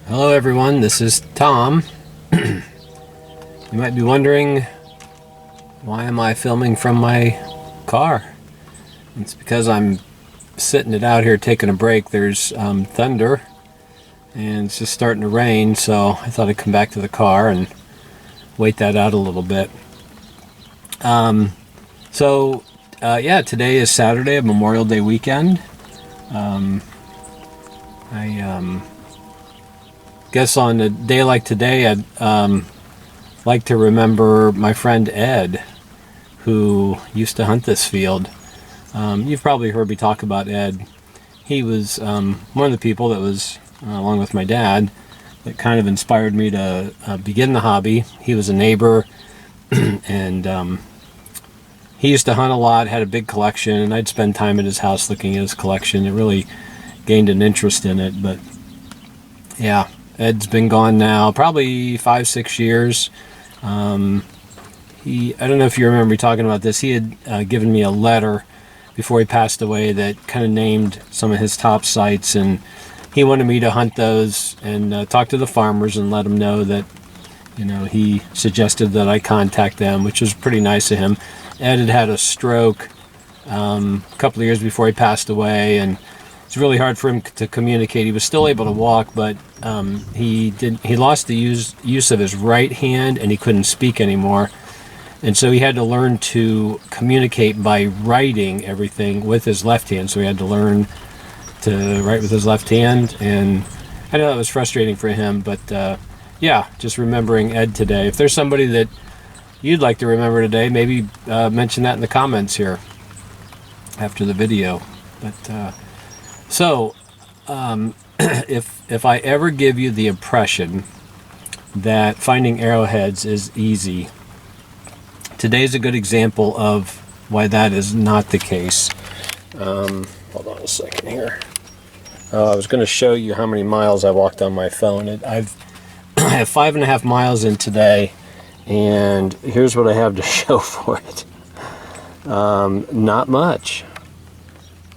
Hello everyone, this is Tom. You might be wondering, why am I filming from my car? It's because I'm sitting it out here taking a break. There's thunder and it's just starting to rain, so I thought I'd come back to the car and wait that out a little bit. Yeah, today is Saturday of Memorial Day weekend. I guess on a day like today, I'd like to remember my friend Ed, who used to hunt this field. You've probably heard me talk about Ed. He was one of the people that was, along with my dad, that kind of inspired me to begin the hobby. He was a neighbor, and he used to hunt a lot, had a big collection, and I'd spend time at his house looking at his collection. It really gained an interest in it, but yeah. Ed's been gone now probably 5-6 years. I don't know if you remember me talking about this. He had given me a letter before he passed away that kind of named some of his top sites, and he wanted me to hunt those and talk to the farmers and let them know that, he suggested that I contact them, which was pretty nice of him. Ed had had a stroke a couple of years before he passed away, and it's really hard for him to communicate. He was still able to walk, but he lost the use of his right hand, and he couldn't speak anymore. And so he had to learn to communicate by writing everything with his left hand. So he had to learn to write with his left hand, and I know that was frustrating for him, but yeah, just remembering Ed today. If there's somebody that you'd like to remember today, maybe mention that in the comments here after the video. But if I ever give you the impression that finding arrowheads is easy, today's a good example of why that is not the case. Hold on a second here. I was going to show you how many miles I walked on my phone. I have 5.5 miles in today, and here's what I have to show for it. Not much.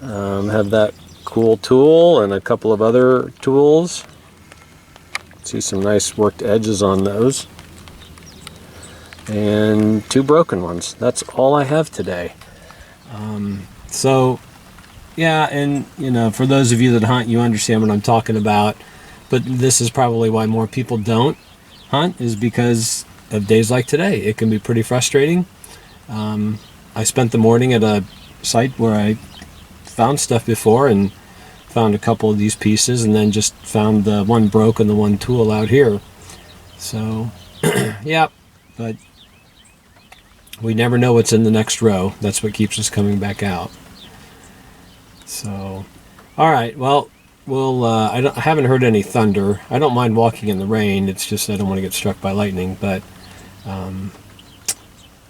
Have that cool tool and a couple of other tools. See some nice worked edges on those, and 2 broken ones. That's all I have today. So yeah, and for those of you that hunt, you understand what I'm talking about, but this is probably why more people don't hunt, is because of days like today. It can be pretty frustrating. I spent the morning at a site where I found stuff before and found a couple of these pieces, and then just found the one broke and the one tool out here. So yeah, but we never know what's in the next row. That's what keeps us coming back out. So all right, well, I haven't heard any thunder. I don't mind walking in the rain. It's just I don't want to get struck by lightning, but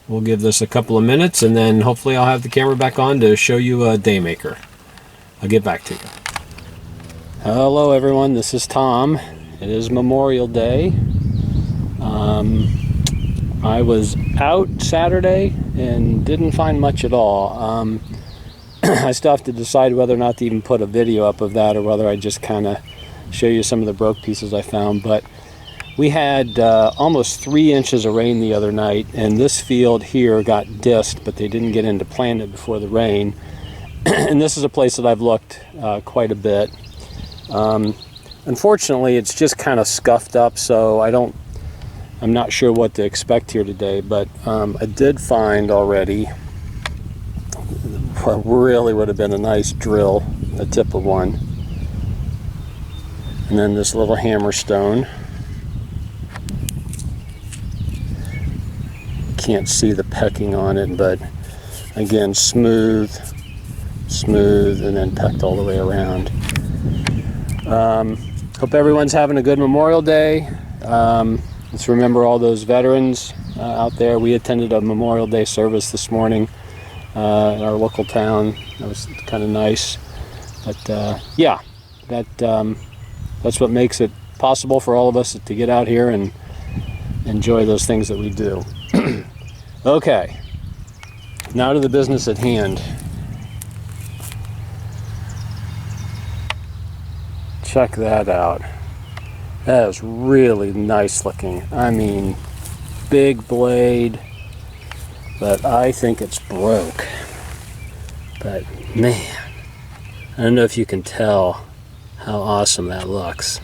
we'll give this a couple of minutes, and then hopefully I'll have the camera back on to show you a Daymaker. I'll get back to you. Hello everyone, this is Tom. It is Memorial Day. I was out Saturday and didn't find much at all. I still have to decide whether or not to even put a video up of that, or whether I just kind of show you some of the broke pieces I found. But we had almost 3 inches of rain the other night, and this field here got disked, but they didn't get into plant it before the rain. And this is a place that I've looked quite a bit. Unfortunately, it's just kind of scuffed up, so I'm not sure what to expect here today, but I did find already what really would have been a nice drill, the tip of one, and then this little hammer stone. Can't see the pecking on it, but again, smooth, and then pecked all the way around. Hope everyone's having a good Memorial Day. Let's remember all those veterans out there. We attended a Memorial Day service this morning in our local town. That was kind of nice. But yeah, that's what makes it possible for all of us to get out here and enjoy those things that we do. Okay, now to the business at hand. Check that out. That is really nice looking. I mean, big blade, but I think it's broke. But man, I don't know if you can tell how awesome that looks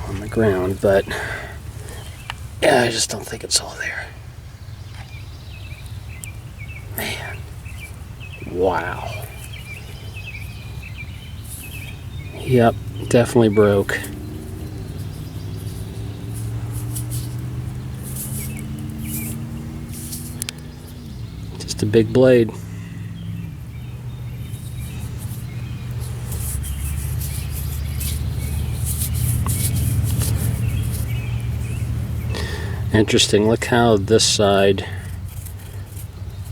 on the ground, but yeah, I just don't think it's all there. Man, wow. Yep, definitely broke. Just a big blade. Interesting, look how this side,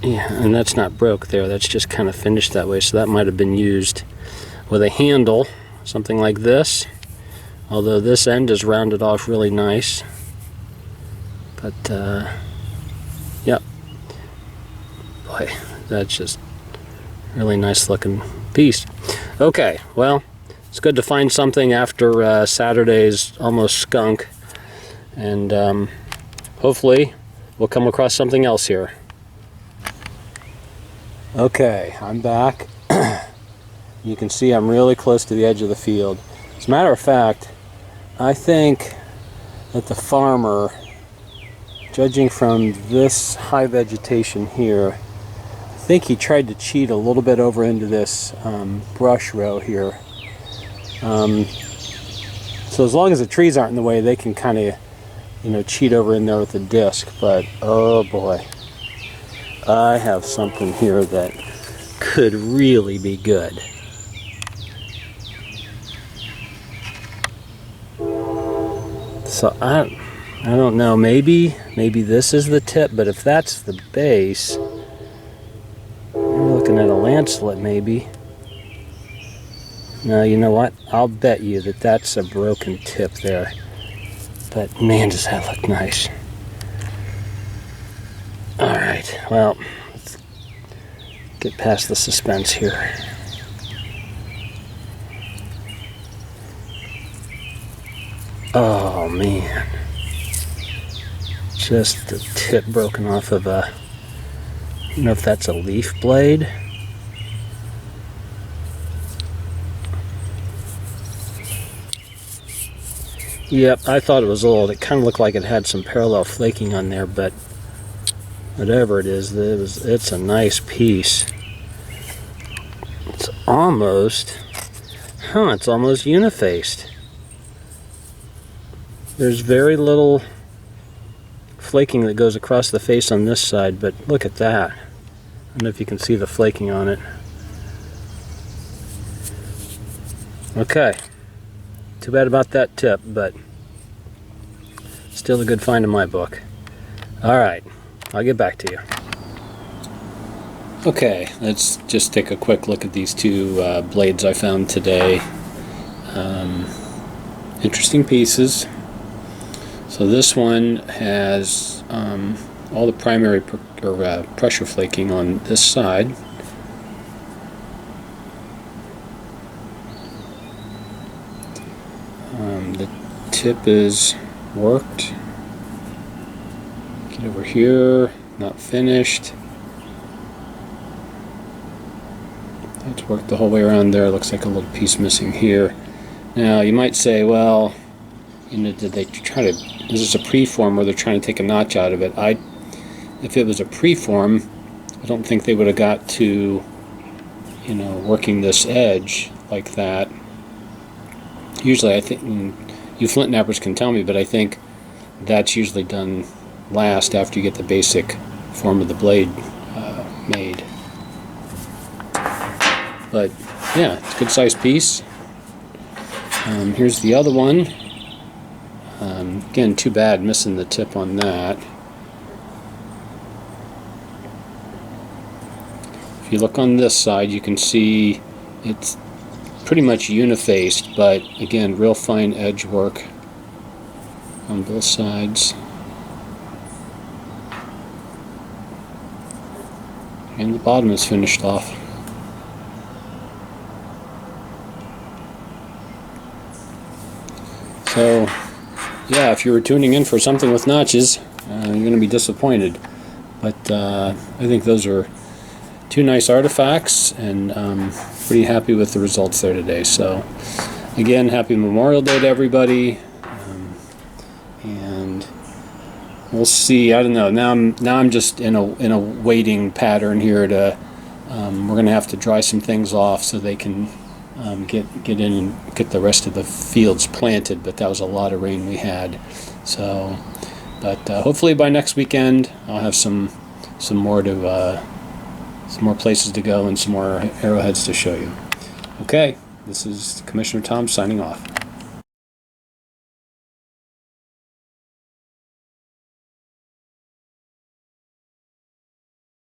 yeah, and that's not broke there, that's just kind of finished that way, so that might have been used with a handle, something like this, although this end is rounded off really nice. But yep, boy, that's just really nice looking piece. Okay, well, it's good to find something after Saturday's almost skunk, and hopefully we'll come across something else here. Okay, I'm back. You can see I'm really close to the edge of the field. As a matter of fact, I think that the farmer, judging from this high vegetation here, I think he tried to cheat a little bit over into this brush row here. So as long as the trees aren't in the way, they can kind of, you know, cheat over in there with the disc. But oh boy, I have something here that could really be good. So I don't know, maybe this is the tip, but if that's the base, we're looking at a lancelet maybe. No, you know what? I'll bet you that that's a broken tip there. But man, does that look nice. Alright, well, let's get past the suspense here. Oh man, just the tip broken off of a, I don't know if that's a leaf blade. Yep, I thought it was old. It kind of looked like it had some parallel flaking on there, but whatever it is, it's a nice piece. It's almost unifaced. There's very little flaking that goes across the face on this side, but look at that. I don't know if you can see the flaking on it. Okay. Too bad about that tip, but still a good find in my book. Alright, I'll get back to you. Okay, let's just take a quick look at these two blades I found today. Interesting pieces. So this one has all the primary pressure flaking on this side. The tip is worked. Get over here, not finished. That's worked the whole way around there. Looks like a little piece missing here. Now you might say, well, you know, did they try to, is this a preform or they're trying to take a notch out of it? If it was a preform, I don't think they would have got to, you know, working this edge like that. Usually I think, you flint knappers can tell me, but I think that's usually done last after you get the basic form of the blade made. But yeah, it's a good sized piece. Here's the other one. Again, too bad missing the tip on that. If you look on this side, you can see it's pretty much unifaced, but again, real fine edge work on both sides. And the bottom is finished off. yeah, if you were tuning in for something with notches, you're going to be disappointed. But I think those are two nice artifacts, and pretty happy with the results there today. So again, happy Memorial Day to everybody, and we'll see. I don't know. Now I'm just in a waiting pattern here to. We're going to have to dry some things off so they can get in and get the rest of the fields planted. But that was a lot of rain we had. So, but hopefully by next weekend I'll have some more places to go and some more arrowheads to show you. Okay, this is Commissioner Tom signing off.